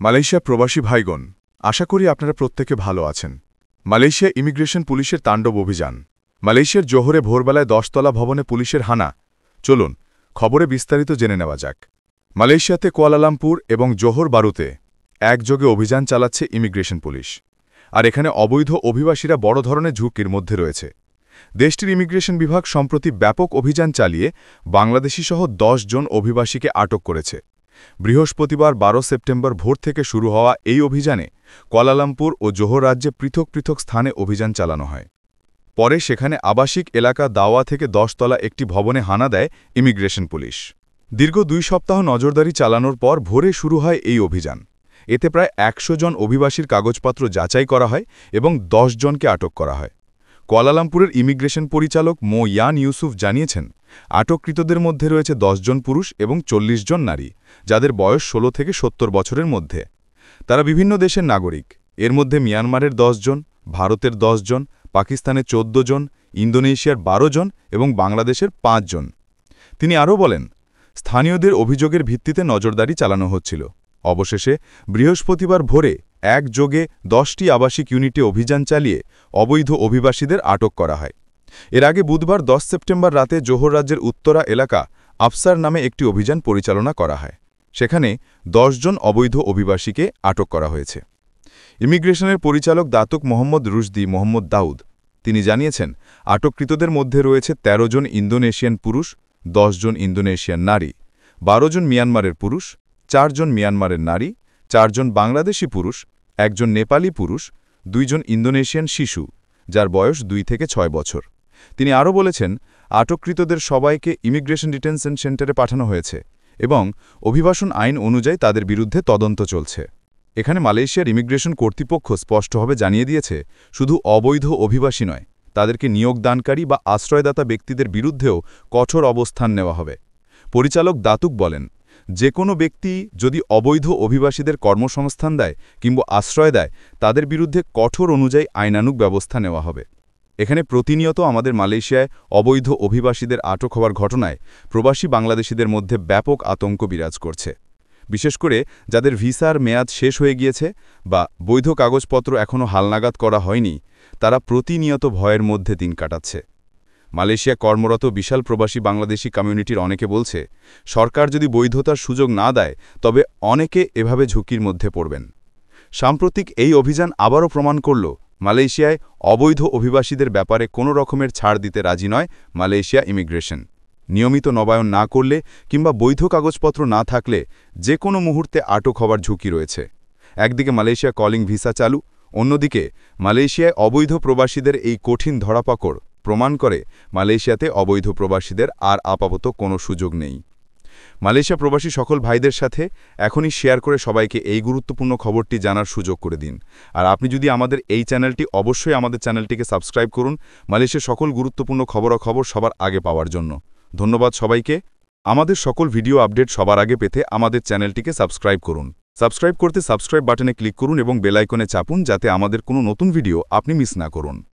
Malaysia প্রবাসী ভাইগণ, আশা করি আপনারা প্রত্যেকে ভালো আছেন। মালয়েশিয়া ইমিগ্রেশন পুলিশের তাণ্ডব অভিযান। মালয়েশিয়ার জোহরে ভোরবেলায় 10তলা ভবনে পুলিশের হানা। চলুন খবরে বিস্তারিত জেনে নেওয়া যাক। মালয়েশিয়াতে কুয়ালালামপুর এবং জোহর বারুতে একযোগে অভিযান চালাচ্ছে ইমিগ্রেশন পুলিশ। আর এখানে অবৈধ অভিবাসীরা বড় ধরনের ঝুঁকির মধ্যে রয়েছে। দেশটির ইমিগ্রেশন বিভাগ সম্প্রতি ব্যাপক অভিযান চালিয়ে বাংলাদেশিসহ 10 জন অভিবাসীকে আটক করেছে। বৃহস্পতিবার 12 সেপ্টেম্বর ভোর থেকে শুরু হওয়া এই অভিযানে কুয়ালালামপুর ও জোহর রাজ্যে পৃথক পৃথক স্থানে অভিযান চালানো হয়। পরে সেখানে আবাসিক এলাকা দাওয়া থেকে 10তলা একটি ভবনে হানা দেয় ইমিগ্রেশন পুলিশ। দীর্ঘ 2 সপ্তাহ নজরদারি চালানোর পর ভোরে শুরু হয় এই অভিযান। এতে প্রায় 100 জন অভিবাসীর কাগজপত্র যাচাই করা হয় এবং 10 জনকে আটক করা হয়। কুয়ালালামপুরের ইমিগ্রেশন পরিচালক মো ইয়ান ইউসুফ জানিয়েছেন, আটককৃতদের মধ্যে রয়েছে 10 জন পুরুষ এবং 40 জন নারী, যাদের বয়স 16 থেকে 70 বছরের মধ্যে। তারা বিভিন্ন দেশের নাগরিক। এর মধ্যে মিয়ানমারের 10 জন, ভারতের 10 জন, পাকিস্তানের 14 জন, ইন্দোনেশিয়ার 12 জন এবং বাংলাদেশের 5 জন। তিনি আরও বলেন, স্থানীয়দের অভিযোগের ভিত্তিতে নজরদারি চালানো হচ্ছিল। অবশেষে বৃহস্পতিবার ভোরে একযোগে 10টি আবাসিক ইউনিটে অভিযান চালিয়ে অবৈধ অভিবাসীদের আটক করা হয়। এর আগে বুধবার 10 সেপ্টেম্বর রাতে জোহর রাজ্যের উত্তরা এলাকা আফসার নামে একটি অভিযান পরিচালনা করা হয়। সেখানে 10 জন অবৈধ অভিবাসীকে আটক করা হয়েছে। ইমিগ্রেশনের পরিচালক দাতুক মোহাম্মদ রুশদি মোহাম্মদ দাউদ তিনি জানিয়েছেন, আটককৃতদের মধ্যে রয়েছে 13 জন ইন্দোনেশিয়ান পুরুষ, 10 জন ইন্দোনেশিয়ান নারী, 12 জন মিয়ানমারের পুরুষ, 4 জন মিয়ানমারের নারী, 4 জন বাংলাদেশি পুরুষ, 1 জন নেপালি পুরুষ, 2 জন ইন্দোনেশিয়ান শিশু, যার বয়স 2 থেকে 6 বছর। তিনি আরও বলেছেন, আটককৃতদের সবাইকে ইমিগ্রেশন ডিটেনশন সেন্টারে পাঠানো হয়েছে এবং অভিবাসন আইন অনুযায়ী তাদের বিরুদ্ধে তদন্ত চলছে। এখানে মালয়েশিয়ার ইমিগ্রেশন কর্তৃপক্ষ স্পষ্টভাবে জানিয়ে দিয়েছে, শুধু অবৈধ অভিবাসী নয়, তাদেরকে নিয়োগদানকারী বা আশ্রয়দাতা ব্যক্তিদের বিরুদ্ধেও কঠোর অবস্থান নেওয়া হবে। পরিচালক দাতুক বলেন, যে কোনো ব্যক্তি যদি অবৈধ অভিবাসীদের কর্মসংস্থান দেয় কিংবা আশ্রয় দেয়, তাদের বিরুদ্ধে কঠোর অনুযায়ী আইনানুগ ব্যবস্থা নেওয়া হবে। এখানে প্রতিনিয়ত আমাদের মালয়েশিয়ায় অবৈধ অভিবাসীদের আটক হওয়ার ঘটনায় প্রবাসী বাংলাদেশিদের মধ্যে ব্যাপক আতঙ্ক বিরাজ করছে। বিশেষ করে যাদের ভিসার মেয়াদ শেষ হয়ে গিয়েছে বা বৈধ কাগজপত্র এখনও হালনাগাদ করা হয়নি, তারা প্রতিনিয়ত ভয়ের মধ্যে দিন কাটাচ্ছে। মালয়েশিয়া কর্মরত বিশাল প্রবাসী বাংলাদেশি কমিউনিটির অনেকে বলছে, সরকার যদি বৈধতার সুযোগ না দেয় তবে অনেকে এভাবে ঝুঁকির মধ্যে পড়বেন। সাম্প্রতিক এই অভিযান আবারও প্রমাণ করল, মালয়েশিয়ায় অবৈধ অভিবাসীদের ব্যাপারে কোনো রকমের ছাড় দিতে রাজি নয় মালয়েশিয়া ইমিগ্রেশন। নিয়মিত নবায়ন না করলে কিংবা বৈধ কাগজপত্র না থাকলে যে কোনো মুহূর্তে আটক হওয়ার ঝুঁকি রয়েছে। একদিকে মালয়েশিয়া কলিং ভিসা চালু, অন্যদিকে মালয়েশিয়ায় অবৈধ প্রবাসীদের এই কঠিন ধরাপাকড় প্রমাণ করে মালয়েশিয়াতে অবৈধ প্রবাসীদের আর আপাতত কোনো সুযোগ নেই। মালয়েশিয়া প্রবাসী সকল ভাইদের সাথে এখনই শেয়ার করে সবাইকে এই গুরুত্বপূর্ণ খবরটি জানার সুযোগ করে দিন। আর আপনি যদি আমাদের এই চ্যানেলটি অবশ্যই আমাদের চ্যানেলটিকে সাবস্ক্রাইব করুন মালয়েশিয়ার সকল গুরুত্বপূর্ণ খবরাখবর সবার আগে পাওয়ার জন্য। ধন্যবাদ সবাইকে। আমাদের সকল ভিডিও আপডেট সবার আগে পেতে আমাদের চ্যানেলটিকে সাবস্ক্রাইব করুন। সাবস্ক্রাইব করতে সাবস্ক্রাইব বাটনে ক্লিক করুন এবং বেল আইকনে চাপুন, যাতে আমাদের কোনো নতুন ভিডিও আপনি মিস না করুন।